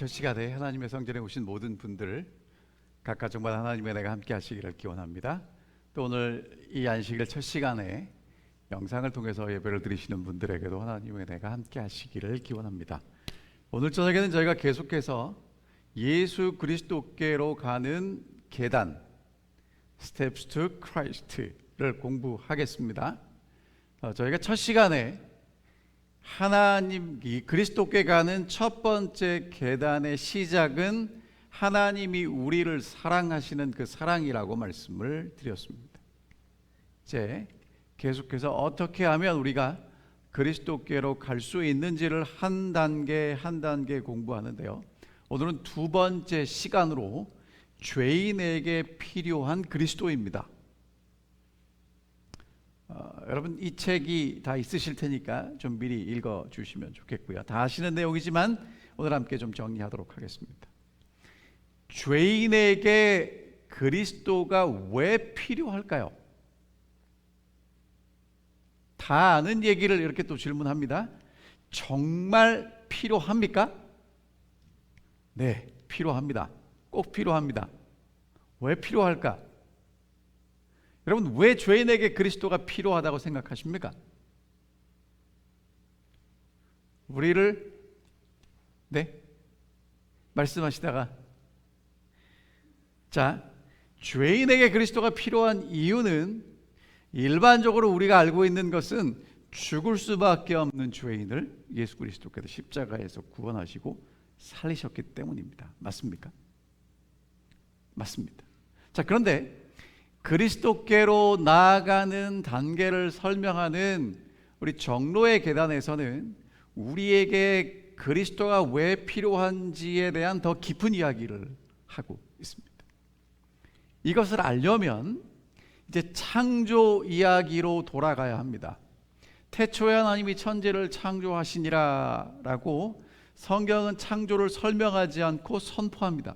첫 시간에 하나님의 성전에 오신 모든 분들 각각 정말 하나님의 은혜가 함께 하시기를 기원합니다. 또 오늘 이 안식일 첫 시간에 영상을 통해서 예배를 드리시는 분들에게도 하나님의 은혜가 함께 하시기를 기원합니다. 오늘 저녁에는 저희가 계속해서 예수 그리스도께로 가는 계단 Steps to Christ를 공부하겠습니다. 저희가 첫 시간에 하나님 그리스도께 가는 첫 번째 계단의 시작은 하나님이 우리를 사랑하시는 그 사랑이라고 말씀을 드렸습니다. 이제 계속해서 어떻게 하면 우리가 그리스도께로 갈 수 있는지를 한 단계 한 단계 공부하는데요. 오늘은 두 번째 시간으로 죄인에게 필요한 그리스도입니다. 여러분 이 책이 다 있으실 테니까 좀 미리 읽어주시면 좋겠고요. 다 아시는 내용이지만 오늘 함께 좀 정리하도록 하겠습니다. 죄인에게 그리스도가 왜 필요할까요? 다 아는 얘기를 이렇게 또 질문합니다. 정말 필요합니까? 네, 필요합니다. 꼭 필요합니다. 왜 필요할까? 여러분 왜 죄인에게 그리스도가 필요하다고 생각하십니까? 우리를 말씀하시다가 죄인에게 그리스도가 필요한 이유는 일반적으로 우리가 알고 있는 것은 죽을 수밖에 없는 죄인을 예수 그리스도께서 십자가에서 구원하시고 살리셨기 때문입니다. 맞습니까? 맞습니다. 그런데 그리스도께로 나아가는 단계를 설명하는 우리 정로의 계단에서는 우리에게 그리스도가 왜 필요한지에 대한 더 깊은 이야기를 하고 있습니다. 이것을 알려면 이제 창조 이야기로 돌아가야 합니다. 태초에 하나님이 천지를 창조하시니라라고 성경은 창조를 설명하지 않고 선포합니다.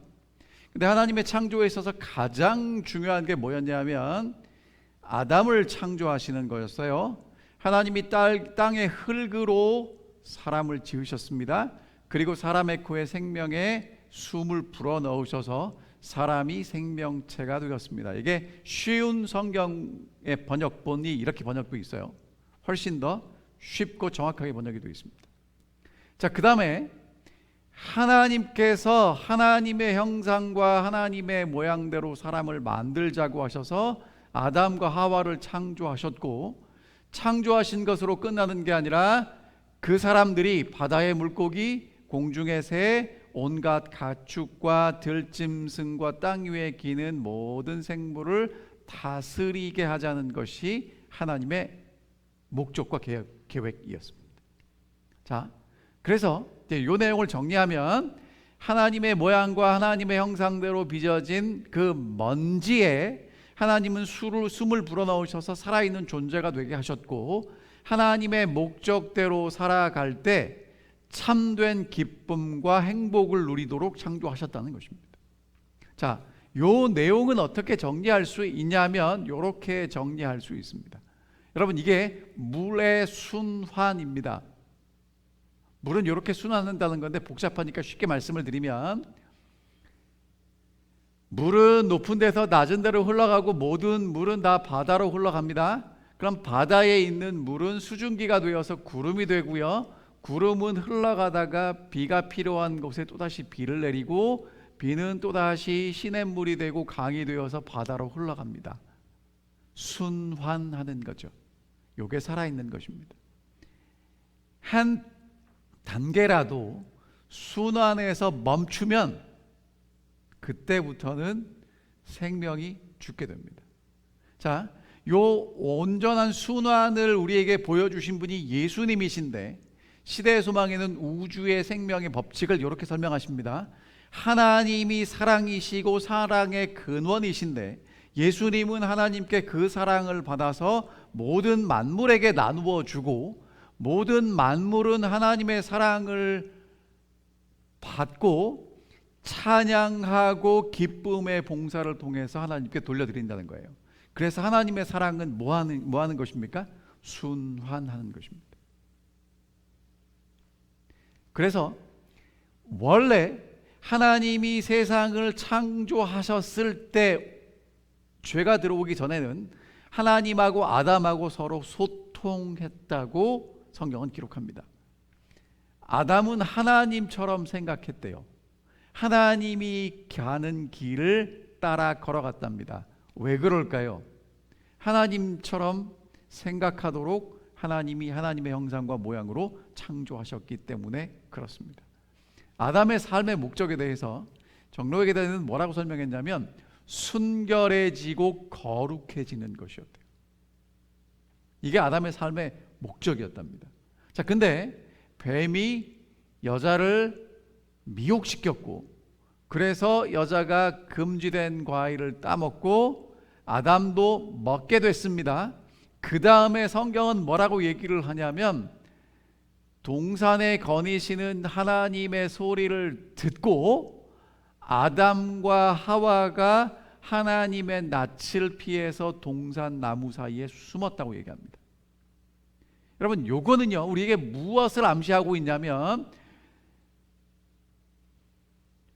근데 하나님의 창조에 있어서 가장 중요한 게 뭐였냐면 아담을 창조하시는 거였어요. 하나님이 땅의 흙으로 사람을 지으셨습니다. 그리고 사람의 코에 생명의 숨을 불어넣으셔서 사람이 생명체가 되었습니다. 이게 쉬운 성경의 번역본이 이렇게 번역되어 있어요. 훨씬 더 쉽고 정확하게 번역이 되어 있습니다. 그 다음에 하나님께서 하나님의 형상과 하나님의 모양대로 사람을 만들자고 하셔서 아담과 하와를 창조하셨고, 창조하신 것으로 끝나는 게 아니라 그 사람들이 바다의 물고기, 공중의 새, 온갖 가축과 들짐승과 땅 위에 기는 모든 생물을 다스리게 하자는 것이 하나님의 목적과 계획이었습니다. 그래서 이 내용을 정리하면 하나님의 모양과 하나님의 형상대로 빚어진 그 먼지에 하나님은 숨을 불어넣으셔서 살아있는 존재가 되게 하셨고, 하나님의 목적대로 살아갈 때 참된 기쁨과 행복을 누리도록 창조하셨다는 것입니다. 요 내용은 어떻게 정리할 수 있냐면 이렇게 정리할 수 있습니다. 여러분 이게 물의 순환입니다. 물은 이렇게 순환한다는 건데 복잡하니까 쉽게 말씀을 드리면, 물은 높은 데서 낮은 데로 흘러가고 모든 물은 다 바다로 흘러갑니다. 그럼 바다에 있는 물은 수증기가 되어서 구름이 되고요, 구름은 흘러가다가 비가 필요한 곳에 또다시 비를 내리고, 비는 또다시 시냇물이 되고 강이 되어서 바다로 흘러갑니다. 순환하는 거죠. 이게 살아있는 것입니다. 한 단계라도 순환에서 멈추면 그때부터는 생명이 죽게 됩니다. 요 온전한 순환을 우리에게 보여주신 분이 예수님이신데, 시대의 소망에는 우주의 생명의 법칙을 이렇게 설명하십니다. 하나님이 사랑이시고 사랑의 근원이신데, 예수님은 하나님께 그 사랑을 받아서 모든 만물에게 나누어 주고, 모든 만물은 하나님의 사랑을 받고 찬양하고 기쁨의 봉사를 통해서 하나님께 돌려드린다는 거예요. 그래서 하나님의 사랑은 뭐 하는 것입니까? 순환하는 것입니다. 그래서 원래 하나님이 세상을 창조하셨을 때 죄가 들어오기 전에는 하나님하고 아담하고 서로 소통했다고 성경은 기록합니다. 아담은 하나님처럼 생각했대요. 하나님이 가는 길을 따라 걸어갔답니다. 왜 그럴까요? 하나님처럼 생각하도록 하나님이 하나님의 형상과 모양으로 창조하셨기 때문에 그렇습니다. 아담의 삶의 목적에 대해서 정로에게는 뭐라고 설명했냐면 순결해지고 거룩해지는 것이었대요. 이게 아담의 삶의 목적이었답니다. 자, 근데 뱀이 여자를 미혹시켰고, 그래서 여자가 금지된 과일을 따먹고 아담도 먹게 됐습니다. 그 다음에 성경은 뭐라고 얘기를 하냐면 동산에 거니시는 하나님의 소리를 듣고 아담과 하와가 하나님의 낯을 피해서 동산 나무 사이에 숨었다고 얘기합니다. 여러분, 요거는요 우리에게 무엇을 암시하고 있냐면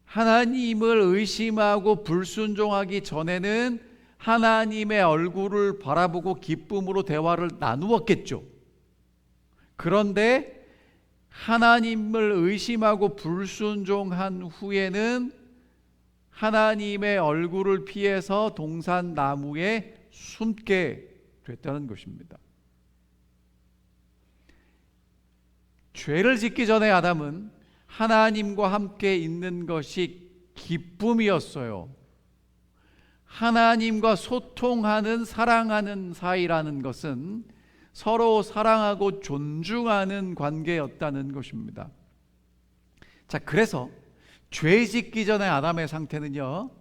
하나님을 의심하고 불순종하기 전에는 하나님의 얼굴을 바라보고 기쁨으로 대화를 나누었겠죠. 그런데 하나님을 의심하고 불순종한 후에는 하나님의 얼굴을 피해서 동산 나무에 숨게 됐다는 것입니다. 죄를 짓기 전에 아담은 하나님과 함께 있는 것이 기쁨이었어요. 하나님과 소통하는, 사랑하는 사이라는 것은 서로 사랑하고 존중하는 관계였다는 것입니다. 자, 그래서 죄 짓기 전에 아담의 상태는요,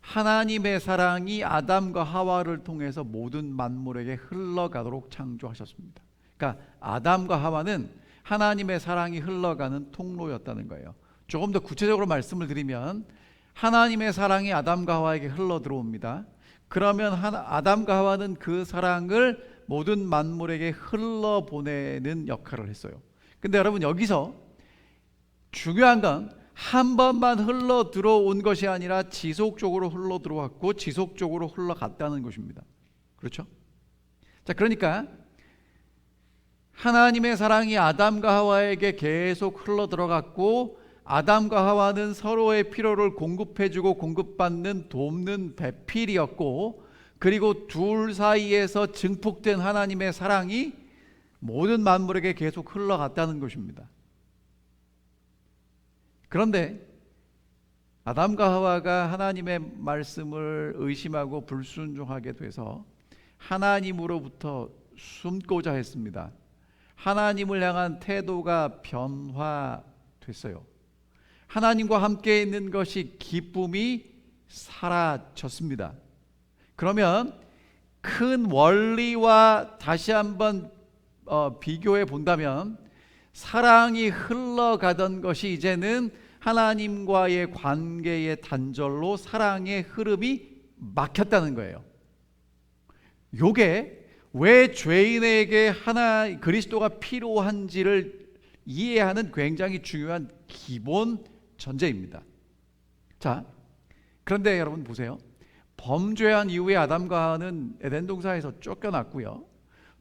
하나님의 사랑이 아담과 하와를 통해서 모든 만물에게 흘러가도록 창조하셨습니다. 그러니까 아담과 하와는 하나님의 사랑이 흘러가는 통로였다는 거예요. 조금 더 구체적으로 말씀을 드리면 하나님의 사랑이 아담과 하와에게 흘러 들어옵니다. 그러면 아담과 하와는 그 사랑을 모든 만물에게 흘러보내는 역할을 했어요. 근데 여러분, 여기서 중요한 건 한 번만 흘러 들어온 것이 아니라 지속적으로 흘러 들어왔고 지속적으로 흘러갔다는 것입니다. 그렇죠? 자, 그러니까 하나님의 사랑이 아담과 하와에게 계속 흘러 들어갔고 아담과 하와는 서로의 필요를 공급해주고 공급받는 돕는 배필이었고, 그리고 둘 사이에서 증폭된 하나님의 사랑이 모든 만물에게 계속 흘러갔다는 것입니다. 그런데 아담과 하와가 하나님의 말씀을 의심하고 불순종하게 돼서 하나님으로부터 숨고자 했습니다. 하나님을 향한 태도가 변화됐어요. 하나님과 함께 있는 것이 기쁨이 사라졌습니다. 그러면 큰 원리와 다시 한번 비교해 본다면 사랑이 흘러가던 것이 이제는 하나님과의 관계의 단절로 사랑의 흐름이 막혔다는 거예요. 요게 왜 죄인에게 그리스도가 필요한지를 이해하는 굉장히 중요한 기본 전제입니다. 자, 그런데 여러분 보세요. 범죄한 이후에 아담과 하와는 에덴 동산에서 쫓겨났고요.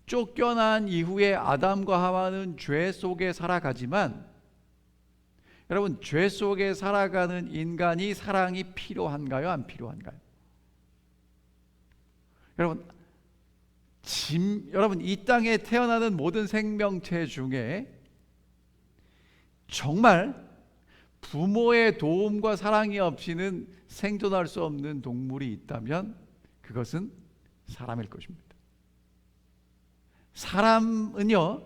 쫓겨난 이후에 아담과 하와는 죄 속에 살아가지만, 여러분, 죄 속에 살아가는 인간이 사랑이 필요한가요? 안 필요한가요? 여러분, 이 땅에 태어나는 모든 생명체 중에 정말 부모의 도움과 사랑이 없이는 생존할 수 없는 동물이 있다면 그것은 사람일 것입니다. 사람은요,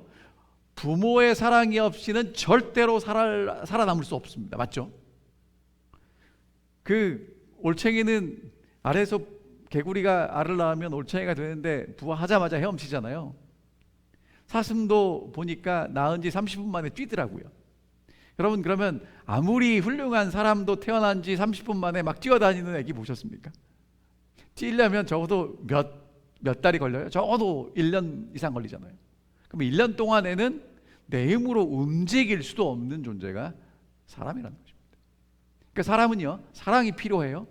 부모의 사랑이 없이는 절대로 살아남을 수 없습니다. 맞죠? 그 올챙이는 알에서 개구리가 알을 낳으면 올챙이가 되는데 부화하자마자 헤엄치잖아요. 사슴도 보니까 낳은 지 30분 만에 뛰더라고요. 여러분, 그러면 아무리 훌륭한 사람도 태어난 지 30분 만에 막 뛰어다니는 애기 보셨습니까? 뛰려면 적어도 몇 달이 걸려요? 적어도 1년 이상 걸리잖아요. 그럼 1년 동안에는 내 힘으로 움직일 수도 없는 존재가 사람이라는 것입니다. 그 사람은요, 사랑이 필요해요.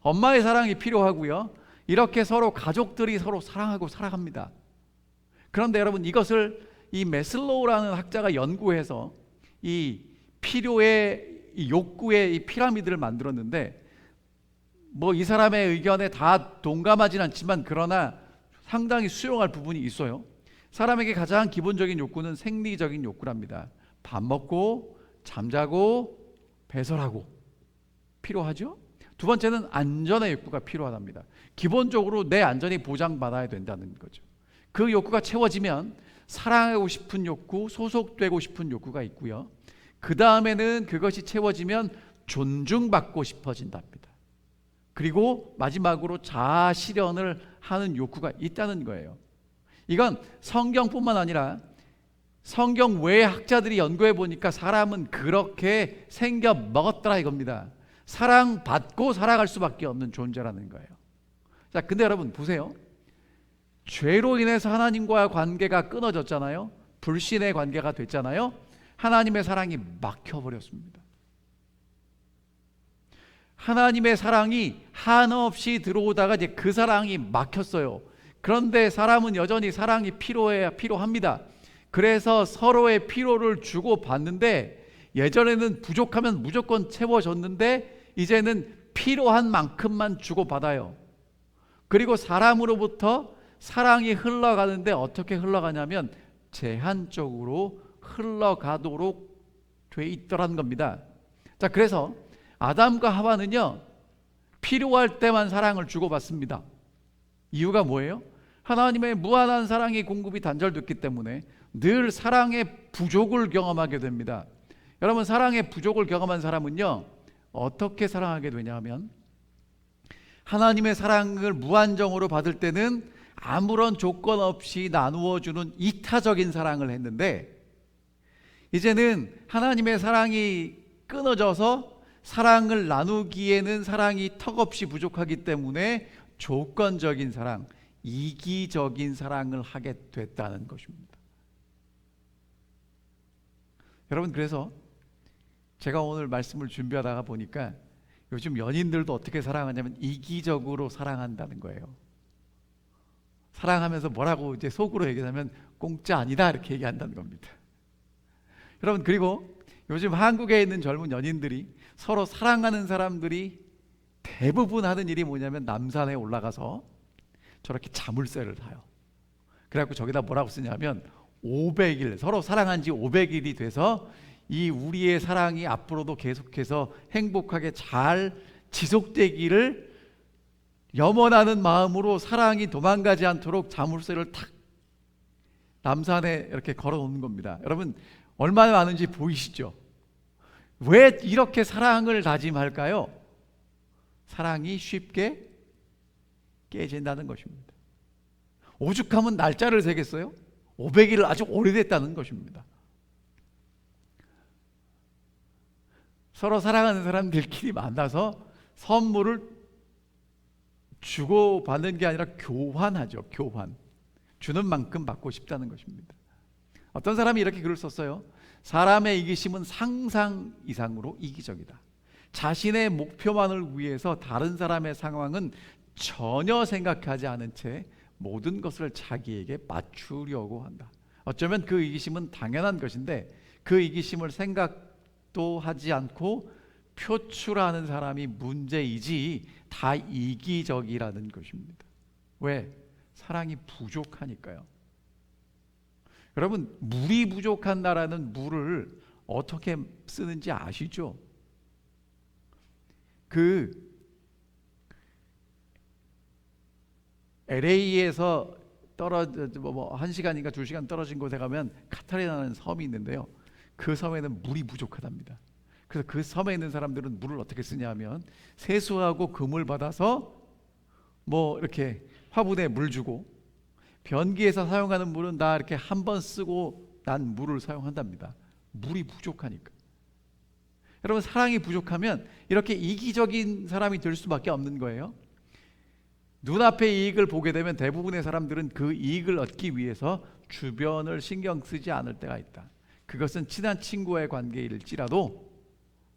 엄마의 사랑이 필요하고요. 이렇게 서로 가족들이 서로 사랑하고 살아갑니다. 그런데 여러분, 이것을 이 매슬로우라는 학자가 연구해서 이 필요의 이 욕구의 이 피라미드를 만들었는데, 뭐 이 사람의 의견에 다 동감하진 않지만 그러나 상당히 수용할 부분이 있어요. 사람에게 가장 기본적인 욕구는 생리적인 욕구랍니다. 밥 먹고 잠자고 배설하고 필요하죠. 두 번째는 안전의 욕구가 필요하답니다. 기본적으로 내 안전이 보장받아야 된다는 거죠. 그 욕구가 채워지면 사랑하고 싶은 욕구, 소속되고 싶은 욕구가 있고요. 그 다음에는 그것이 채워지면 존중받고 싶어진답니다. 그리고 마지막으로 자아 실현을 하는 욕구가 있다는 거예요. 이건 성경뿐만 아니라 성경 외의 학자들이 연구해 보니까 사람은 그렇게 생겨 먹었더라 이겁니다. 사랑받고 살아갈 수밖에 없는 존재라는 거예요. 자, 근데 여러분 보세요. 죄로 인해서 하나님과의 관계가 끊어졌잖아요. 불신의 관계가 됐잖아요. 하나님의 사랑이 막혀버렸습니다. 하나님의 사랑이 한없이 들어오다가 이제 그 사랑이 막혔어요. 그런데 사람은 여전히 사랑이 필요합니다. 그래서 서로의 필요를 주고받는데, 예전에는 부족하면 무조건 채워줬는데 이제는 필요한 만큼만 주고받아요. 그리고 사람으로부터 사랑이 흘러가는데 어떻게 흘러가냐면 제한적으로 흘러가도록 돼 있더라는 겁니다. 자, 그래서 아담과 하와는요, 필요할 때만 사랑을 주고받습니다. 이유가 뭐예요? 하나님의 무한한 사랑의 공급이 단절됐기 때문에 늘 사랑의 부족을 경험하게 됩니다. 여러분, 사랑의 부족을 경험한 사람은요, 어떻게 사랑하게 되냐면, 하나님의 사랑을 무한정으로 받을 때는 아무런 조건 없이 나누어주는 이타적인 사랑을 했는데, 이제는 하나님의 사랑이 끊어져서 사랑을 나누기에는 사랑이 턱없이 부족하기 때문에 조건적인 사랑, 이기적인 사랑을 하게 됐다는 것입니다. 여러분, 그래서 제가 오늘 말씀을 준비하다가 보니까 요즘 연인들도 어떻게 사랑하냐면 이기적으로 사랑한다는 거예요. 사랑하면서 뭐라고 이제 속으로 얘기하면 공짜 아니다 이렇게 얘기한다는 겁니다. 여러분, 그리고 요즘 한국에 있는 젊은 연인들이 서로 사랑하는 사람들이 대부분 하는 일이 뭐냐면 남산에 올라가서 저렇게 자물쇠를 사요. 그래갖고 저기다 뭐라고 쓰냐면 500일, 서로 사랑한 지 500일이 돼서 이 우리의 사랑이 앞으로도 계속해서 행복하게 잘 지속되기를 염원하는 마음으로 사랑이 도망가지 않도록 자물쇠를 탁 남산에 이렇게 걸어 놓는 겁니다. 여러분, 얼마나 많은지 보이시죠? 왜 이렇게 사랑을 다짐할까요? 사랑이 쉽게 깨진다는 것입니다. 오죽하면 날짜를 세겠어요? 500일을 아주 오래됐다는 것입니다. 서로 사랑하는 사람들끼리 만나서 선물을 주고받는 게 아니라 교환하죠. 교환. 주는 만큼 받고 싶다는 것입니다. 어떤 사람이 이렇게 글을 썼어요. 사람의 이기심은 상상 이상으로 이기적이다. 자신의 목표만을 위해서 다른 사람의 상황은 전혀 생각하지 않은 채 모든 것을 자기에게 맞추려고 한다. 어쩌면 그 이기심은 당연한 것인데 그 이기심을 생각도 하지 않고 표출하는 사람이 문제이지 다 이기적이라는 것입니다. 왜? 사랑이 부족하니까요. 여러분, 물이 부족한 나라는 물을 어떻게 쓰는지 아시죠? 그 LA에서 떨어져 1시간인가 2시간 떨어진 곳에 가면 카타리나라는 섬이 있는데요. 그 섬에는 물이 부족하답니다. 그래서 그 섬에 있는 사람들은 물을 어떻게 쓰냐면 세수하고 금을 받아서 뭐 이렇게 화분에 물 주고, 변기에서 사용하는 물은 다 이렇게 한 번 쓰고 난 물을 사용한답니다. 물이 부족하니까. 여러분, 사랑이 부족하면 이렇게 이기적인 사람이 될 수밖에 없는 거예요. 눈앞의 이익을 보게 되면 대부분의 사람들은 그 이익을 얻기 위해서 주변을 신경 쓰지 않을 때가 있다. 그것은 친한 친구와의 관계일지라도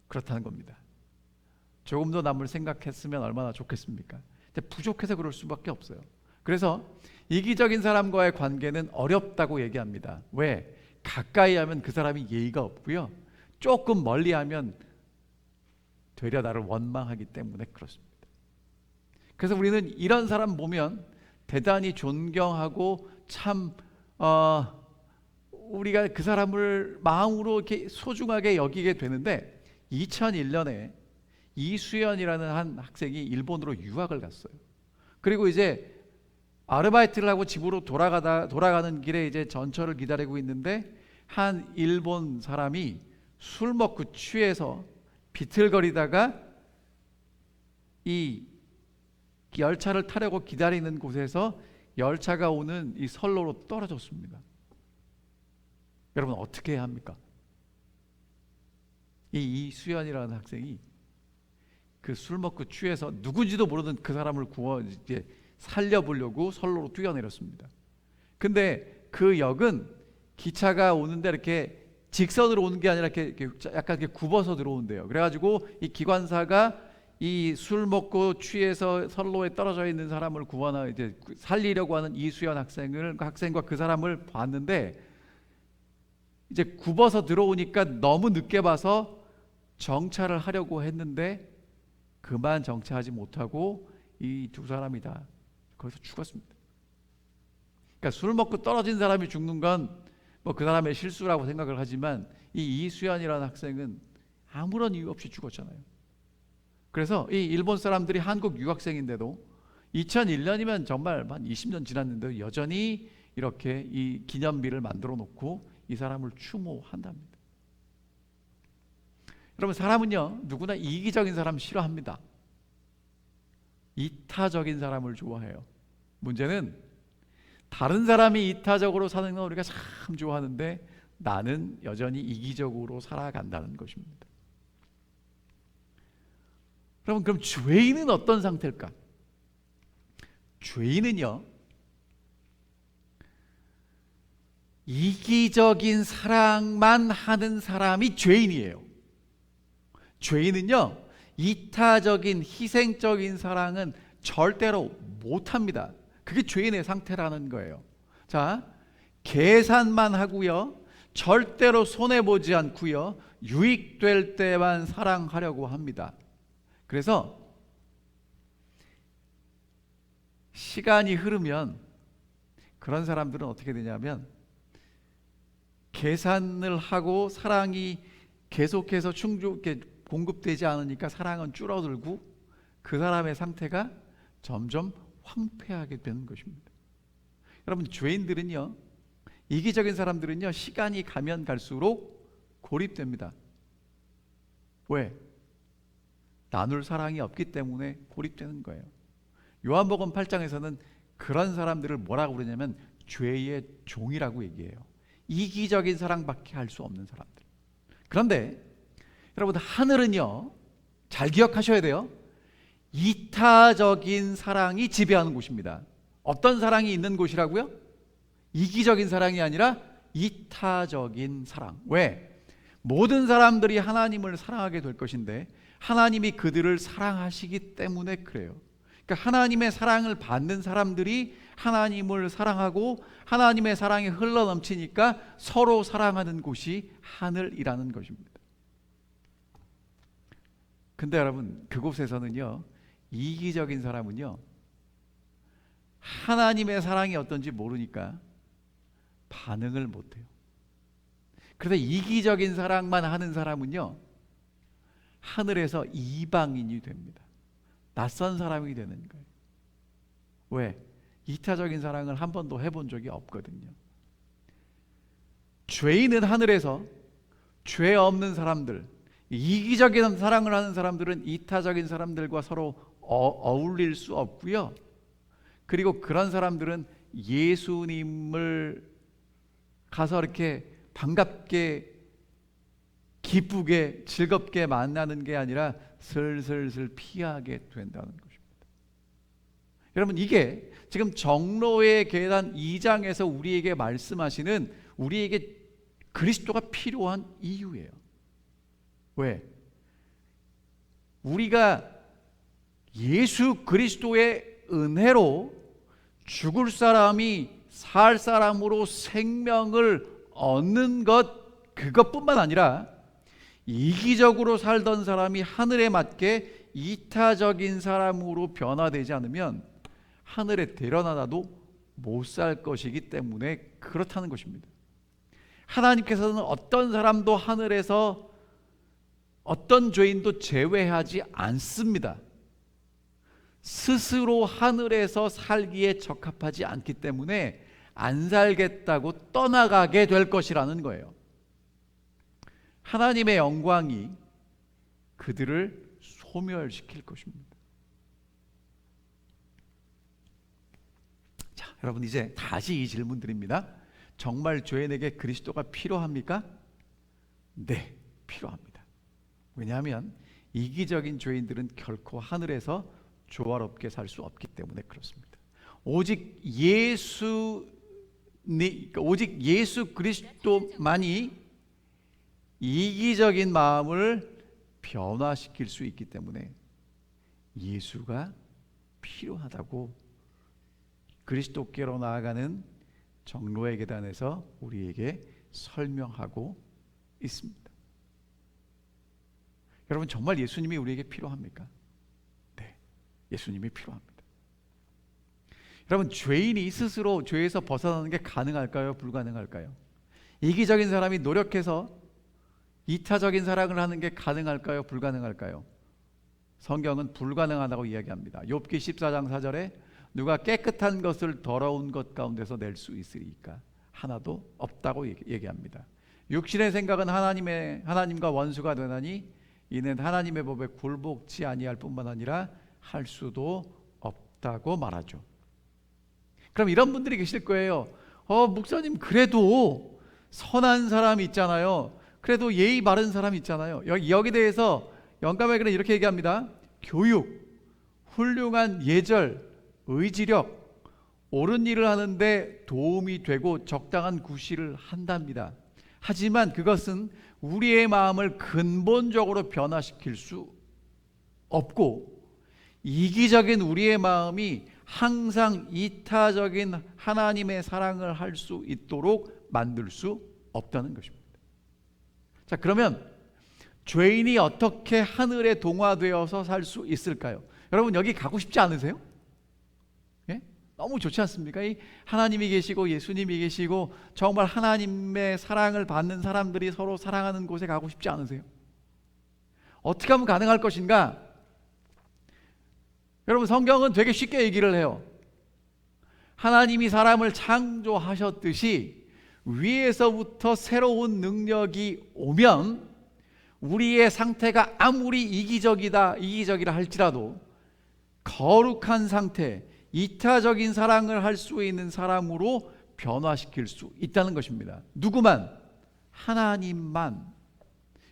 그렇다는 겁니다. 조금 더 남을 생각했으면 얼마나 좋겠습니까? 근데 부족해서 그럴 수밖에 없어요. 그래서 이기적인 사람과의 관계는 어렵다고 얘기합니다. 왜? 가까이 하면 그 사람이 예의가 없고요, 조금 멀리 하면 되려 나를 원망하기 때문에 그렇습니다. 그래서 우리는 이런 사람 보면 대단히 존경하고 참 우리가 그 사람을 마음으로 이렇게 소중하게 여기게 되는데, 2001년에 이수연이라는 한 학생이 일본으로 유학을 갔어요. 그리고 이제 아르바이트를 하고 집으로 돌아가는 길에 이제 전철을 기다리고 있는데, 한 일본 사람이 술 먹고 취해서 비틀거리다가 이 열차를 타려고 기다리는 곳에서 열차가 오는 이 선로로 떨어졌습니다. 여러분 어떻게 해야 합니까? 이 이수연이라는 학생이 그 술 먹고 취해서 누군지도 모르는 그 사람을 이제 살려보려고 선로로 뛰어내렸습니다. 근데 그 역은 기차가 오는데 이렇게 직선으로 오는 게 아니라 이렇게 약간 이렇게 굽어서 들어온대요. 그래가지고 이 기관사가 이 술 먹고 취해서 선로에 떨어져 있는 사람을 구하나 이제 살리려고 하는 이수연 학생과 그 사람을 봤는데, 이제 굽어서 들어오니까 너무 늦게 봐서 정차를 하려고 했는데 그만 정차하지 못하고 이 두 사람이 다 거기서 죽었습니다. 그러니까 술 먹고 떨어진 사람이 죽는 건 뭐 그 사람의 실수라고 생각을 하지만, 이 이수연이라는 학생은 아무런 이유 없이 죽었잖아요. 그래서 이 일본 사람들이 한국 유학생인데도 2001년이면 정말 한 20년 지났는데 여전히 이렇게 이 기념비를 만들어 놓고 이 사람을 추모한답니다. 여러분 사람은요 누구나 이기적인 사람 싫어합니다. 이타적인 사람을 좋아해요. 문제는 다른 사람이 이타적으로 사는 건 우리가 참 좋아하는데 나는 여전히 이기적으로 살아간다는 것입니다. 여러분 그럼 죄인은 어떤 상태일까? 죄인은요 이기적인 사랑만 하는 사람이 죄인이에요. 죄인은요 이타적인 희생적인 사랑은 절대로 못합니다. 그게 죄인의 상태라는 거예요. 자, 계산만 하고요, 절대로 손해보지 않고요, 유익될 때만 사랑하려고 합니다. 그래서 시간이 흐르면 그런 사람들은 어떻게 되냐면, 계산을 하고 사랑이 계속해서 공급되지 않으니까 사랑은 줄어들고 그 사람의 상태가 점점 황폐하게 되는 것입니다. 여러분 죄인들은요, 이기적인 사람들은요 시간이 가면 갈수록 고립됩니다. 왜? 나눌 사랑이 없기 때문에 고립되는 거예요. 요한복음 8장에서는 그런 사람들을 뭐라고 그러냐면 죄의 종이라고 얘기해요. 이기적인 사랑밖에 할 수 없는 사람들. 그런데 여러분 하늘은요 잘 기억하셔야 돼요. 이타적인 사랑이 지배하는 곳입니다. 어떤 사랑이 있는 곳이라고요? 이기적인 사랑이 아니라 이타적인 사랑. 왜? 모든 사람들이 하나님을 사랑하게 될 것인데 하나님이 그들을 사랑하시기 때문에 그래요. 그러니까 하나님의 사랑을 받는 사람들이 하나님을 사랑하고 하나님의 사랑이 흘러넘치니까 서로 사랑하는 곳이 하늘이라는 것입니다. 근데 여러분 그곳에서는요 이기적인 사람은요 하나님의 사랑이 어떤지 모르니까 반응을 못해요. 그래서 이기적인 사랑만 하는 사람은요 하늘에서 이방인이 됩니다. 낯선 사람이 되는 거예요. 왜? 이타적인 사랑을 한 번도 해본 적이 없거든요. 죄인은 하늘에서 죄 없는 사람들, 이기적인 사랑을 하는 사람들은 이타적인 사람들과 서로 어울릴 수 없고요. 그리고 그런 사람들은 예수님을 가서 이렇게 반갑게 기쁘게 즐겁게 만나는 게 아니라 슬슬슬 피하게 된다는 것입니다. 여러분 이게 지금 정로의 계단 2장에서 우리에게 말씀하시는 우리에게 그리스도가 필요한 이유예요. 왜? 우리가 예수 그리스도의 은혜로 죽을 사람이 살 사람으로 생명을 얻는 것, 그것뿐만 아니라 이기적으로 살던 사람이 하늘에 맞게 이타적인 사람으로 변화되지 않으면 하늘에 데려나도 못 살 것이기 때문에 그렇다는 것입니다. 하나님께서는 어떤 사람도 하늘에서 어떤 죄인도 제외하지 않습니다. 스스로 하늘에서 살기에 적합하지 않기 때문에 안 살겠다고 떠나가게 될 것이라는 거예요. 하나님의 영광이 그들을 소멸시킬 것입니다. 자, 여러분 이제 다시 이 질문 드립니다. 정말 죄인에게 그리스도가 필요합니까? 네, 필요합니다. 왜냐하면 이기적인 죄인들은 결코 하늘에서 조화롭게 살 수 없기 때문에 그렇습니다. 오직 예수 그리스도만이 이기적인 마음을 변화시킬 수 있기 때문에 예수가 필요하다고 그리스도께로 나아가는 정로의 계단에서 우리에게 설명하고 있습니다. 여러분 정말 예수님이 우리에게 필요합니까? 네, 예수님이 필요합니다. 여러분 죄인이 스스로 죄에서 벗어나는 게 가능할까요? 불가능할까요? 이기적인 사람이 노력해서 이타적인 사랑을 하는 게 가능할까요? 불가능할까요? 성경은 불가능하다고 이야기합니다. 욥기 14장 4절에 누가 깨끗한 것을 더러운 것 가운데서 낼 수 있으리까? 하나도 없다고 얘기합니다. 육신의 생각은 하나님과 원수가 되나니 이는 하나님의 법에 굴복치 아니할 뿐만 아니라 할 수도 없다고 말하죠. 그럼 이런 분들이 계실 거예요. 목사님 그래도 선한 사람이 있잖아요. 그래도 예의 바른 사람이 있잖아요. 여기 대해서 영감에게는 이렇게 얘기합니다. 교육, 훌륭한 예절, 의지력, 옳은 일을 하는데 도움이 되고 적당한 구실을 한답니다. 하지만 그것은 우리의 마음을 근본적으로 변화시킬 수 없고 이기적인 우리의 마음이 항상 이타적인 하나님의 사랑을 할 수 있도록 만들 수 없다는 것입니다. 자, 그러면 죄인이 어떻게 하늘에 동화되어서 살 수 있을까요? 여러분 여기 가고 싶지 않으세요? 예? 너무 좋지 않습니까? 이 하나님이 계시고 예수님이 계시고 정말 하나님의 사랑을 받는 사람들이 서로 사랑하는 곳에 가고 싶지 않으세요? 어떻게 하면 가능할 것인가? 여러분 성경은 되게 쉽게 얘기를 해요. 하나님이 사람을 창조하셨듯이 위에서부터 새로운 능력이 오면 우리의 상태가 아무리 이기적이라 할지라도 거룩한 상태, 이타적인 사랑을 할 수 있는 사람으로 변화시킬 수 있다는 것입니다. 누구만? 하나님만.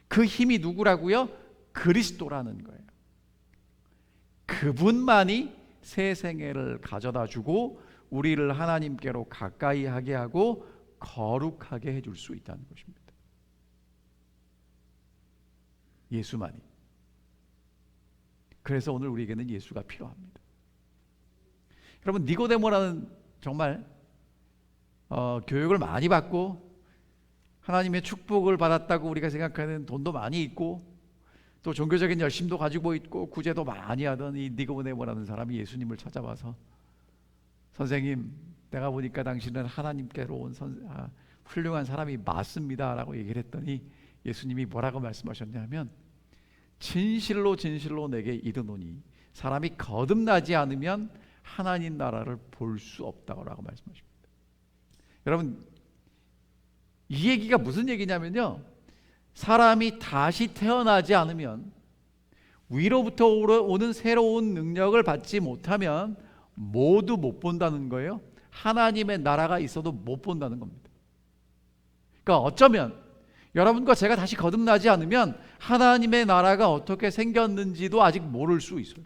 그 힘이 누구라고요? 그리스도라는 거예요. 그분만이 새 생애를 가져다 주고 우리를 하나님께로 가까이 하게 하고 거룩하게 해줄 수 있다는 것입니다. 예수만이. 그래서 오늘 우리에게는 예수가 필요합니다. 여러분 니고데모라는 정말 교육을 많이 받고 하나님의 축복을 받았다고 우리가 생각하는 돈도 많이 있고 또 종교적인 열심도 가지고 있고 구제도 많이 하던 이 니고데모라는 사람이 예수님을 찾아와서 선생님 내가 보니까 당신은 하나님께로 온 훌륭한 사람이 맞습니다 라고 얘기를 했더니 예수님이 뭐라고 말씀하셨냐면 진실로 진실로 내게 이르노니 사람이 거듭나지 않으면 하나님 나라를 볼 수 없다고 말씀하십니다. 여러분 이 얘기가 무슨 얘기냐면요, 사람이 다시 태어나지 않으면 위로부터 오는 새로운 능력을 받지 못하면 모두 못 본다는 거예요. 하나님의 나라가 있어도 못 본다는 겁니다. 그러니까 어쩌면 여러분과 제가 다시 거듭나지 않으면 하나님의 나라가 어떻게 생겼는지도 아직 모를 수 있어요.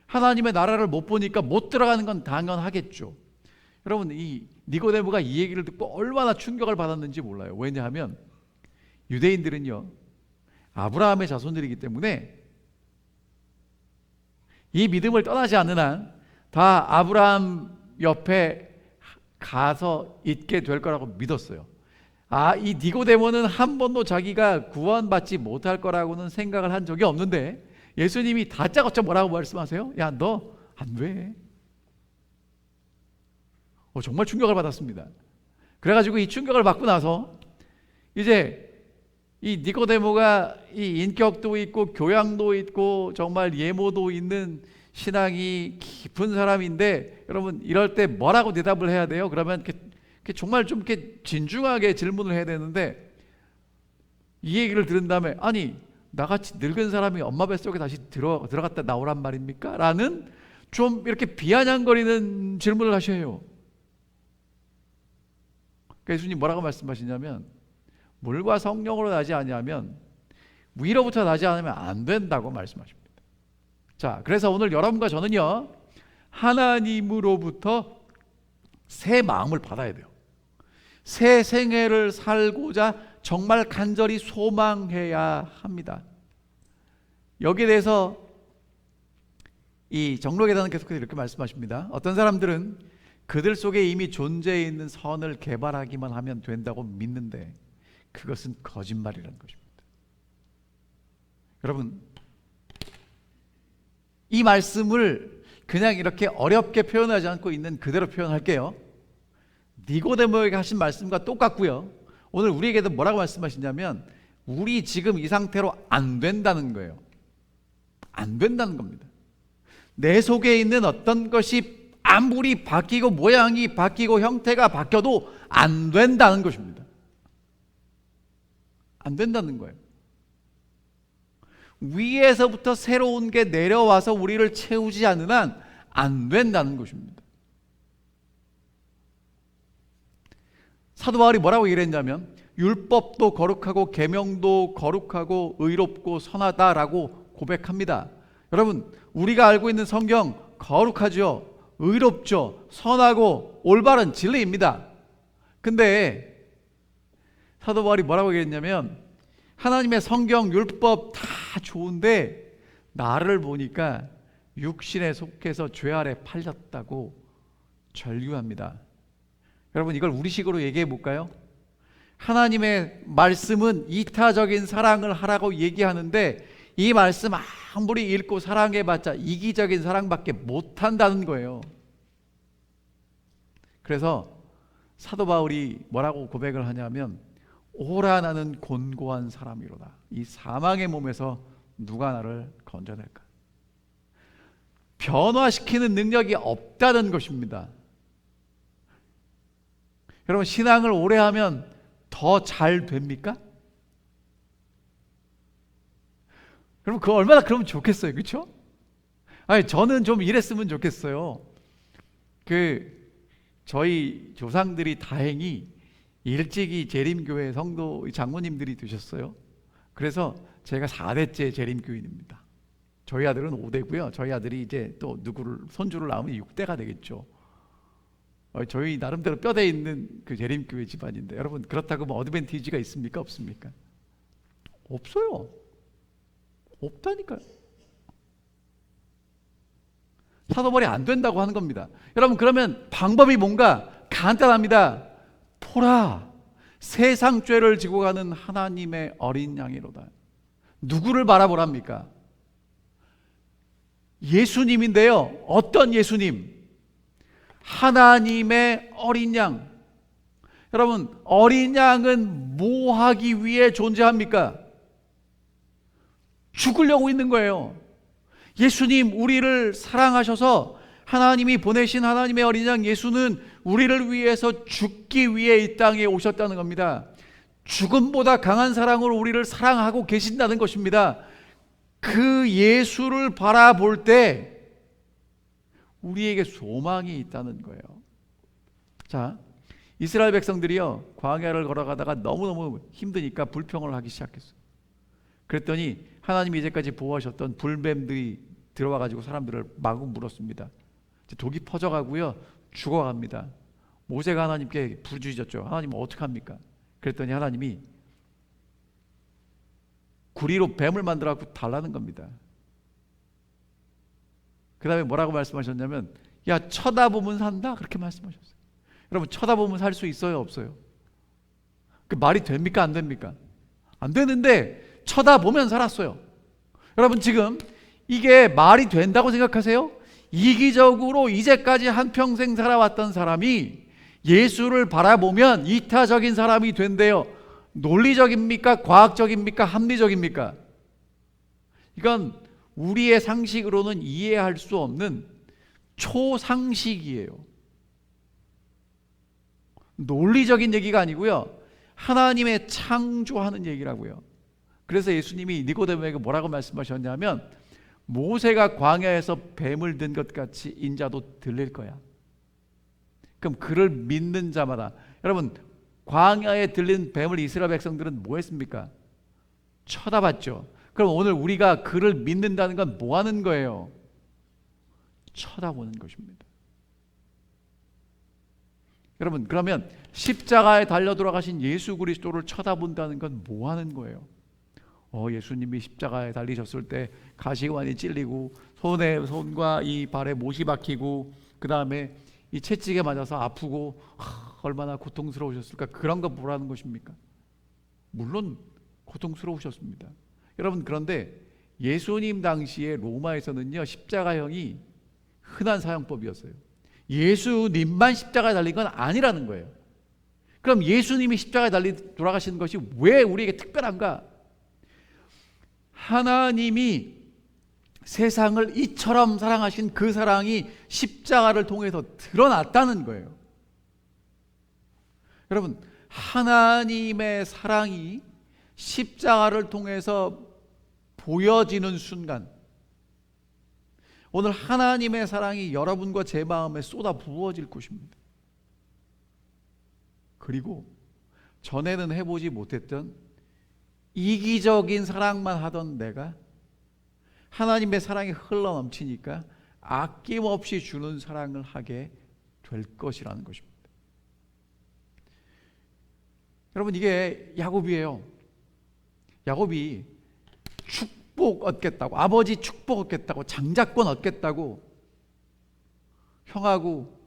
하나님의 나라를 못 보니까 못 들어가는 건 당연하겠죠. 여러분 이 니고데모가 이 얘기를 듣고 얼마나 충격을 받았는지 몰라요. 왜냐하면 유대인들은요 아브라함의 자손들이기 때문에 이 믿음을 떠나지 않는 한 다 아브라함 옆에 가서 있게 될 거라고 믿었어요. 이 니고데모는 한 번도 자기가 구원받지 못할 거라고는 생각을 한 적이 없는데 예수님이 다짜고짜 뭐라고 말씀하세요? 야, 너 안 돼. 정말 충격을 받았습니다. 그래가지고 이 충격을 받고 나서 이제 이 니고데모가 이 인격도 있고 교양도 있고 정말 예모도 있는 신앙이 깊은 사람인데, 여러분 이럴 때 뭐라고 대답을 해야 돼요? 그러면 이렇게 정말 좀 이렇게 진중하게 질문을 해야 되는데, 이 얘기를 들은 다음에 아니 나같이 늙은 사람이 엄마 뱃속에 다시 들어갔다 나오란 말입니까? 라는 좀 이렇게 비아냥거리는 질문을 하셔요. 예수님 뭐라고 말씀하시냐면, 물과 성령으로 나지 아니하면, 위로부터 나지 않으면 안 된다고 말씀하십니다. 자, 그래서 오늘 여러분과 저는요, 하나님으로부터 새 마음을 받아야 돼요. 새 생애를 살고자 정말 간절히 소망해야 합니다. 여기에 대해서 이 정록에다는 계속해서 이렇게 말씀하십니다. 어떤 사람들은 그들 속에 이미 존재해 있는 선을 개발하기만 하면 된다고 믿는데 그것은 거짓말이라는 것입니다. 여러분, 이 말씀을 그냥 이렇게 어렵게 표현하지 않고 있는 그대로 표현할게요. 니고데모에게 하신 말씀과 똑같고요. 오늘 우리에게도 뭐라고 말씀하시냐면, 우리 지금 이 상태로 안 된다는 거예요. 안 된다는 겁니다. 내 속에 있는 어떤 것이 아무리 바뀌고 모양이 바뀌고 형태가 바뀌어도 안 된다는 것입니다. 안 된다는 거예요. 위에서부터 새로운 게 내려와서 우리를 채우지 않는 한 안 된다는 것입니다. 사도 바울이 뭐라고 얘기를 했냐면, 율법도 거룩하고 계명도 거룩하고 의롭고 선하다라고 고백합니다. 여러분, 우리가 알고 있는 성경 거룩하죠, 의롭죠, 선하고 올바른 진리입니다. 근데 사도 바울이 뭐라고 얘기했냐면, 하나님의 성경 율법 다 좋은데 나를 보니까 육신에 속해서 죄 아래 팔렸다고 절규합니다. 여러분, 이걸 우리식으로 얘기해 볼까요? 하나님의 말씀은 이타적인 사랑을 하라고 얘기하는데 이 말씀 아무리 읽고 사랑해봤자 이기적인 사랑밖에 못한다는 거예요. 그래서 사도 바울이 뭐라고 고백을 하냐면, 오라 나는 곤고한 사람이로다. 이 사망의 몸에서 누가 나를 건져낼까? 변화시키는 능력이 없다는 것입니다. 여러분, 신앙을 오래 하면 더 잘 됩니까? 여러분, 그거 얼마나 그러면 좋겠어요, 그렇죠? 아니, 저는 좀 이랬으면 좋겠어요. 저희 조상들이 다행히 일찍이 재림교회 성도 장로님들이 되셨어요. 그래서 제가 4대째 재림교인입니다. 저희 아들은 5대고요. 저희 아들이 이제 또 손주를 낳으면 6대가 되겠죠. 저희 나름대로 뼈대 있는 그 재림교회 집안인데, 여러분 그렇다고 뭐 어드밴티지가 있습니까? 없습니까? 없어요. 없다니까요. 사도 바울이 안 된다고 하는 겁니다. 여러분, 그러면 방법이 뭔가? 간단합니다. 보라, 세상 죄를 지고 가는 하나님의 어린 양이로다. 누구를 바라보랍니까? 예수님인데요. 어떤 예수님? 하나님의 어린 양. 여러분, 어린 양은 뭐 하기 위해 존재합니까? 죽으려고 있는 거예요. 예수님, 우리를 사랑하셔서 하나님이 보내신 하나님의 어린 양 예수는 우리를 위해서 죽기 위해 이 땅에 오셨다는 겁니다. 죽음보다 강한 사랑으로 우리를 사랑하고 계신다는 것입니다. 그 예수를 바라볼 때 우리에게 소망이 있다는 거예요. 자, 이스라엘 백성들이요, 광야를 걸어가다가 너무너무 힘드니까 불평을 하기 시작했어요. 그랬더니 하나님이 이제까지 보호하셨던 불뱀들이 들어와가지고 사람들을 마구 물었습니다. 독이 퍼져가고요, 죽어갑니다. 모세가 하나님께 부르짖었죠. 하나님 어떡합니까? 그랬더니 하나님이 구리로 뱀을 만들어 갖고 달라는 겁니다. 그 다음에 뭐라고 말씀하셨냐면, 야, 쳐다보면 산다, 그렇게 말씀하셨어요. 여러분, 쳐다보면 살 수 있어요, 없어요? 그 말이 됩니까, 안 됩니까? 안 되는데 쳐다보면 살았어요. 여러분, 지금 이게 말이 된다고 생각하세요? 이기적으로 이제까지 한평생 살아왔던 사람이 예수를 바라보면 이타적인 사람이 된대요. 논리적입니까? 과학적입니까? 합리적입니까? 이건 우리의 상식으로는 이해할 수 없는 초상식이에요. 논리적인 얘기가 아니고요, 하나님의 창조하는 얘기라고요. 그래서 예수님이 니고데모에게 뭐라고 말씀하셨냐면, 모세가 광야에서 뱀을 든 것 같이 인자도 들릴 거야. 그럼 그를 믿는 자마다, 여러분, 광야에 들린 뱀을 이스라엘 백성들은 뭐 했습니까? 쳐다봤죠. 그럼 오늘 우리가 그를 믿는다는 건 뭐 하는 거예요? 쳐다보는 것입니다. 여러분, 그러면 십자가에 달려 돌아가신 예수 그리스도를 쳐다본다는 건 뭐 하는 거예요? 예수님이 십자가에 달리셨을 때 가시관이 찔리고 손과 이 발에 못이 박히고 그 다음에 이 채찍에 맞아서 아프고 얼마나 고통스러우셨을까? 그런 거 뭐라는 것입니까? 물론 고통스러우셨습니다. 여러분, 그런데 예수님 당시에 로마에서는요, 십자가형이 흔한 사형법이었어요. 예수님만 십자가에 달린 건 아니라는 거예요. 그럼 예수님이 십자가에 돌아가시는 것이 왜 우리에게 특별한가? 하나님이 세상을 이처럼 사랑하신 그 사랑이 십자가를 통해서 드러났다는 거예요. 여러분, 하나님의 사랑이 십자가를 통해서 보여지는 순간, 오늘 하나님의 사랑이 여러분과 제 마음에 쏟아 부어질 것입니다. 그리고 전에는 해보지 못했던 이기적인 사랑만 하던 내가 하나님의 사랑이 흘러넘치니까 아낌없이 주는 사랑을 하게 될 것이라는 것입니다. 여러분, 이게 야곱이에요. 야곱이 축복 얻겠다고, 아버지 축복 얻겠다고, 장자권 얻겠다고 형하고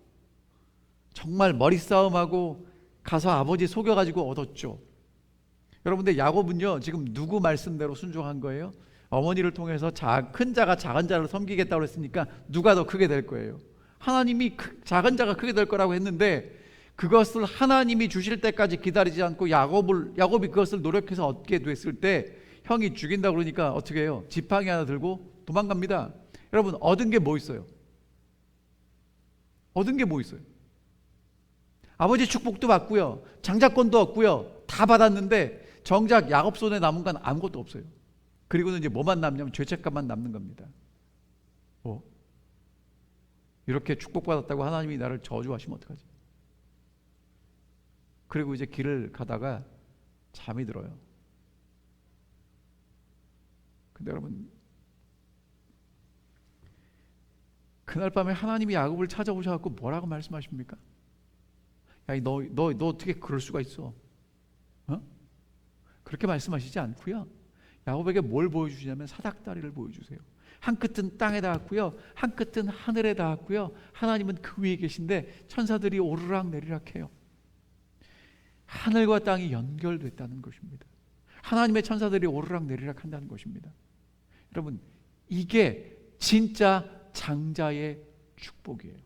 정말 머리싸움하고 가서 아버지 속여가지고 얻었죠. 여러분들, 야곱은요 지금 누구 말씀대로 순종한 거예요? 어머니를 통해서 큰 자가 작은 자를 섬기겠다고 했으니까 누가 더 크게 될 거예요? 하나님이 작은 자가 크게 될 거라고 했는데, 그것을 하나님이 주실 때까지 기다리지 않고 야곱이 그것을 노력해서 얻게 됐을 때 형이 죽인다고 그러니까 어떻게 해요? 지팡이 하나 들고 도망갑니다. 여러분, 얻은 게 뭐 있어요? 얻은 게 뭐 있어요? 아버지 축복도 받고요, 장자권도 얻고요, 다 받았는데 정작 야곱 손에 남은 건 아무것도 없어요. 그리고는 이제 뭐만 남냐면 죄책감만 남는 겁니다. 이렇게 축복받았다고 하나님이 나를 저주하시면 어떡하지? 그리고 이제 길을 가다가 잠이 들어요. 근데 여러분, 그날 밤에 하나님이 야곱을 찾아오셔서 뭐라고 말씀하십니까? 야, 너 어떻게 그럴 수가 있어? 그렇게 말씀하시지 않고요, 야곱에게 뭘 보여주시냐면 사닥다리를 보여주세요. 한 끝은 땅에 닿았고요, 한 끝은 하늘에 닿았고요, 하나님은 그 위에 계신데 천사들이 오르락 내리락 해요. 하늘과 땅이 연결됐다는 것입니다. 하나님의 천사들이 오르락 내리락 한다는 것입니다. 여러분, 이게 진짜 장자의 축복이에요.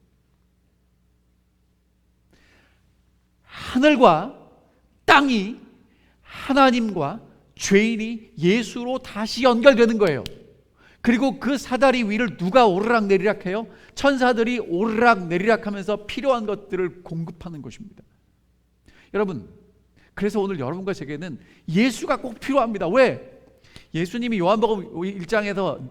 하늘과 땅이 하나님과 죄인이 예수로 다시 연결되는 거예요. 그리고 그 사다리 위를 누가 오르락 내리락 해요? 천사들이 오르락 내리락 하면서 필요한 것들을 공급하는 것입니다. 여러분, 그래서 오늘 여러분과 제게는 예수가 꼭 필요합니다. 왜? 예수님이 요한복음 1장에서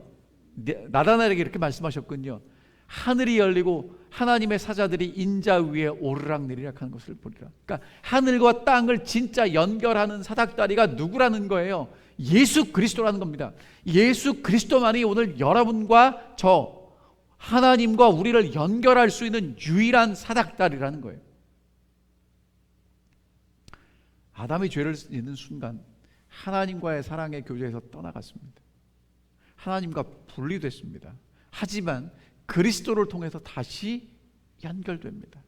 나다나엘에게 이렇게 말씀하셨거든요. 하늘이 열리고 하나님의 사자들이 인자 위에 오르락 내리락 하는 것을 보리라. 그러니까 하늘과 땅을 진짜 연결하는 사닥다리가 누구라는 거예요? 예수 그리스도라는 겁니다. 예수 그리스도만이 오늘 여러분과 저 하나님과 우리를 연결할 수 있는 유일한 사닥다리라는 거예요. 아담이 죄를 짓는 순간 하나님과의 사랑의 교제에서 떠나갔습니다. 하나님과 분리됐습니다. 하지만 그리스도를 통해서 다시 연결됩니다.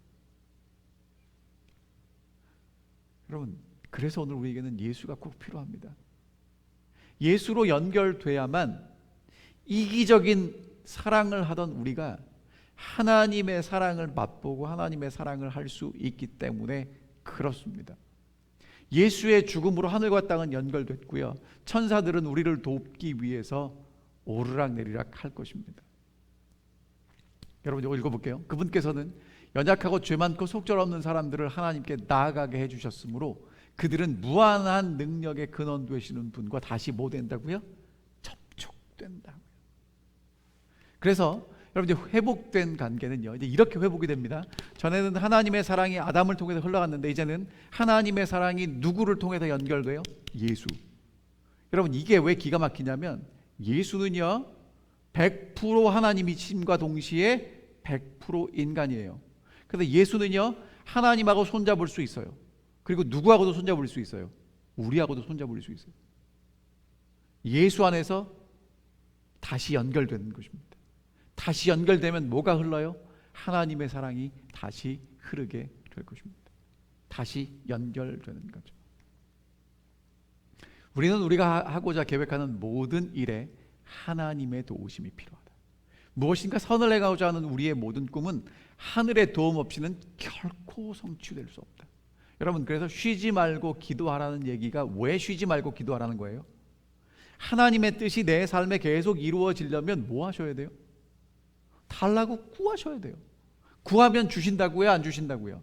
여러분, 그래서 오늘 우리에게는 예수가 꼭 필요합니다. 예수로 연결돼야만 이기적인 사랑을 하던 우리가 하나님의 사랑을 맛보고 하나님의 사랑을 할 수 있기 때문에 그렇습니다. 예수의 죽음으로 하늘과 땅은 연결됐고요, 천사들은 우리를 돕기 위해서 오르락내리락 할 것입니다. 여러분, 이거 읽어볼게요. 그분께서는 연약하고 죄 많고 속절없는 사람들을 하나님께 나아가게 해주셨으므로 그들은 무한한 능력의 근원 되시는 분과 다시 뭐 된다고요? 접촉된다고요. 그래서 여러분, 이제 회복된 관계는요, 이제 이렇게 회복이 됩니다. 전에는 하나님의 사랑이 아담을 통해서 흘러갔는데 이제는 하나님의 사랑이 누구를 통해서 연결돼요? 예수. 여러분, 이게 왜 기가 막히냐면 예수는요 100% 하나님이심과 동시에 100% 인간이에요. 그래서 예수는요 하나님하고 손잡을 수 있어요. 그리고 누구하고도 손잡을 수 있어요. 우리하고도 손잡을 수 있어요. 예수 안에서 다시 연결되는 것입니다. 다시 연결되면 뭐가 흘러요? 하나님의 사랑이 다시 흐르게 될 것입니다. 다시 연결되는 거죠. 우리는 우리가 하고자 계획하는 모든 일에 하나님의 도우심이 필요하다. 무엇인가 선을 행하고자 하는 우리의 모든 꿈은 하늘의 도움 없이는 결코 성취될 수 없다. 여러분, 그래서 쉬지 말고 기도하라는 얘기가 왜 쉬지 말고 기도하라는 거예요? 하나님의 뜻이 내 삶에 계속 이루어지려면 뭐 하셔야 돼요? 달라고 구하셔야 돼요. 구하면 주신다고요? 안 주신다고요?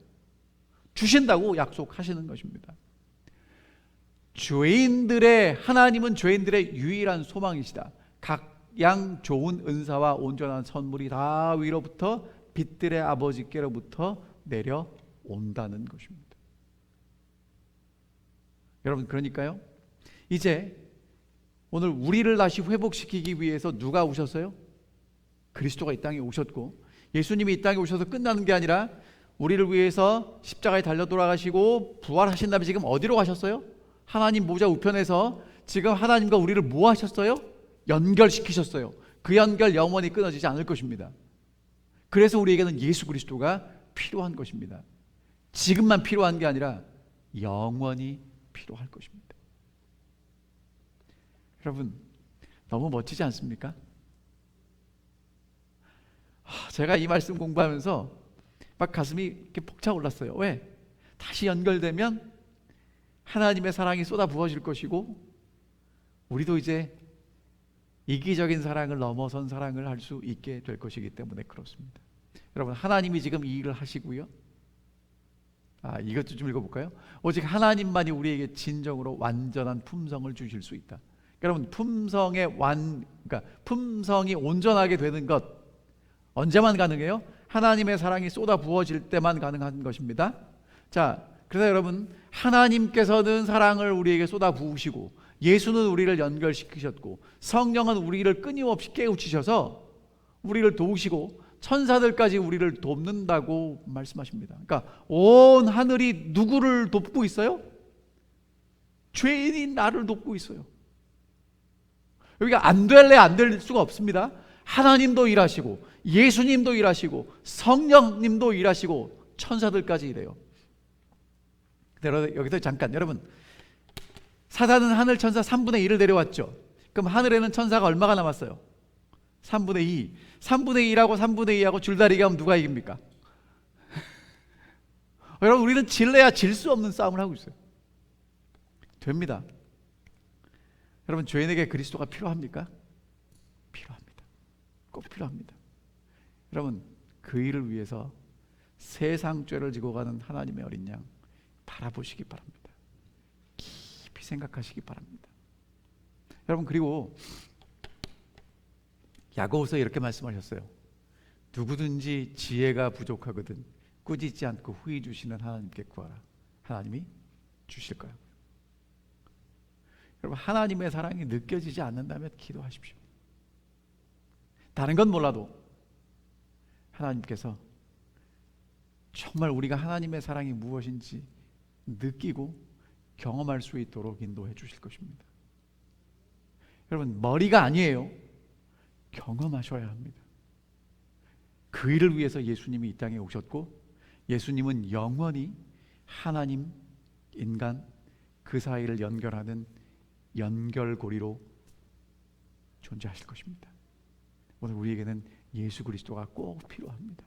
주신다고 약속하시는 것입니다. 하나님은 죄인들의 유일한 소망이시다. 각양 좋은 은사와 온전한 선물이 다 위로부터 빛들의 아버지께로부터 내려온다는 것입니다. 여러분, 그러니까요 이제 오늘 우리를 다시 회복시키기 위해서 누가 오셨어요? 그리스도가 이 땅에 오셨고, 예수님이 이 땅에 오셔서 끝나는 게 아니라 우리를 위해서 십자가에 달려 돌아가시고 부활하신 다음에 지금 어디로 가셨어요? 하나님 보좌 우편에서 지금 하나님과 우리를 뭐 하셨어요? 연결시키셨어요. 그 연결 영원히 끊어지지 않을 것입니다. 그래서 우리에게는 예수 그리스도가 필요한 것입니다. 지금만 필요한 게 아니라 영원히 필요할 것입니다. 여러분, 너무 멋지지 않습니까? 제가 이 말씀 공부하면서 막 가슴이 이렇게 벅차올랐어요. 왜? 다시 연결되면 하나님의 사랑이 쏟아 부어질 것이고 우리도 이제 이기적인 사랑을 넘어선 사랑을 할 수 있게 될 것이기 때문에 그렇습니다. 여러분, 하나님이 지금 이 일을 하시고요, 이것도 좀 읽어볼까요? 오직 하나님만이 우리에게 진정으로 완전한 품성을 주실 수 있다. 여러분, 그러니까 품성이 온전하게 되는 것 언제만 가능해요? 하나님의 사랑이 쏟아 부어질 때만 가능한 것입니다. 자, 그래서 여러분, 하나님께서는 사랑을 우리에게 쏟아 부으시고 예수는 우리를 연결시키셨고 성령은 우리를 끊임없이 깨우치셔서 우리를 도우시고 천사들까지 우리를 돕는다고 말씀하십니다. 그러니까 온 하늘이 누구를 돕고 있어요? 죄인인 나를 돕고 있어요. 여기가 안 될래 안 될 수가 없습니다. 하나님도 일하시고 예수님도 일하시고 성령님도 일하시고 천사들까지 일해요. 여기서 잠깐, 여러분, 사단은 하늘 천사 3분의 1을 데려왔죠. 그럼 하늘에는 천사가 얼마가 남았어요? 3분의 2. 3분의 1하고 3분의 2하고 줄다리기 하면 누가 이깁니까? 여러분, 우리는 질래야 질 수 없는 싸움을 하고 있어요. 됩니다. 여러분, 죄인에게 그리스도가 필요합니까? 필요합니다. 꼭 필요합니다. 여러분, 그 일을 위해서 세상 죄를 지고 가는 하나님의 어린 양 바라보시기 바랍니다. 깊이 생각하시기 바랍니다. 여러분, 그리고 야고보서 이렇게 말씀하셨어요. 누구든지 지혜가 부족하거든 꾸짖지 않고 후히 주시는 하나님께 구하라. 하나님이 주실 거예요. 여러분, 하나님의 사랑이 느껴지지 않는다면 기도하십시오. 다른 건 몰라도 하나님께서 정말 우리가 하나님의 사랑이 무엇인지 느끼고 경험할 수 있도록 인도해 주실 것입니다. 여러분, 머리가 아니에요. 경험하셔야 합니다. 그 일을 위해서 예수님이 이 땅에 오셨고, 예수님은 영원히 하나님, 인간 그 사이를 연결하는 연결고리로 존재하실 것입니다. 오늘 우리에게는 예수 그리스도가 꼭 필요합니다.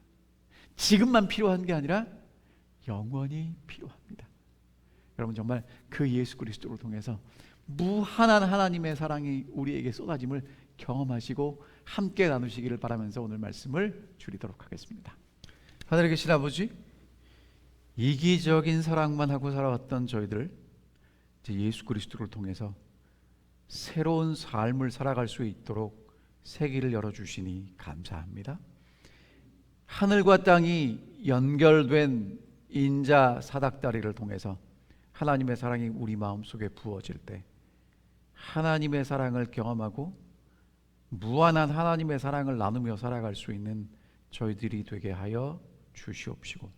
지금만 필요한 게 아니라 영원히 필요합니다. 여러분, 정말 그 예수 그리스도를 통해서 무한한 하나님의 사랑이 우리에게 쏟아짐을 경험하시고 함께 나누시기를 바라면서 오늘 말씀을 줄이도록 하겠습니다. 하늘에 계신 아버지, 이기적인 사랑만 하고 살아왔던 저희들, 이제 예수 그리스도를 통해서 새로운 삶을 살아갈 수 있도록 세기를 열어주시니 감사합니다. 하늘과 땅이 연결된 인자 사닥다리를 통해서 하나님의 사랑이 우리 마음속에 부어질 때 하나님의 사랑을 경험하고 무한한 하나님의 사랑을 나누며 살아갈 수 있는 저희들이 되게 하여 주시옵시고,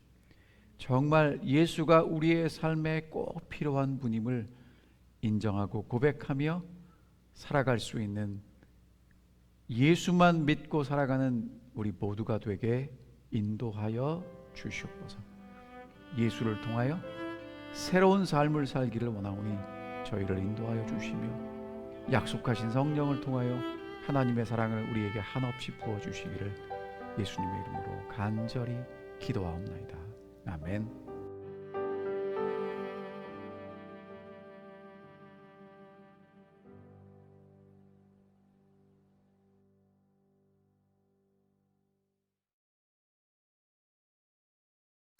정말 예수가 우리의 삶에 꼭 필요한 분임을 인정하고 고백하며 살아갈 수 있는, 예수만 믿고 살아가는 우리 모두가 되게 인도하여 주시옵소서. 예수를 통하여 새로운 삶을 살기를 원하오니 저희를 인도하여 주시며 약속하신 성령을 통하여 하나님의 사랑을 우리에게 한없이 부어주시기를 예수님의 이름으로 간절히 기도하옵나이다. 아멘.